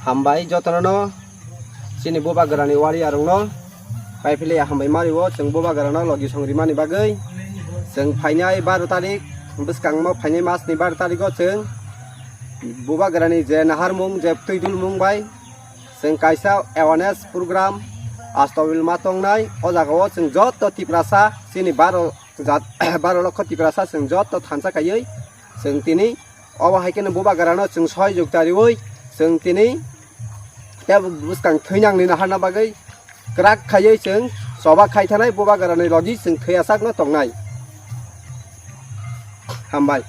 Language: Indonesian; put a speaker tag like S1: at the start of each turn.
S1: hambai jotono sini boba gerani wari arungno pai pili hambai mariwo seng boba gerano logi songri mani bagai seng painai 12 tarik beskang mo painai mas ni 12 tarik seng boba gerani je nahar mung je tuidul mung bai seng kaisa awareness program astawil matong nai o jagao seng joto tiprasa sini 12 লক্ষ tiprasa seng joto thansa kayoi seng tini oba haikene boba gerano seng 6 juktari oi seng tini te buskang theinang ni nahar na bagai krak khayoi seng soba khaithanai boba gerani logi seng theiasak no tongnai hambai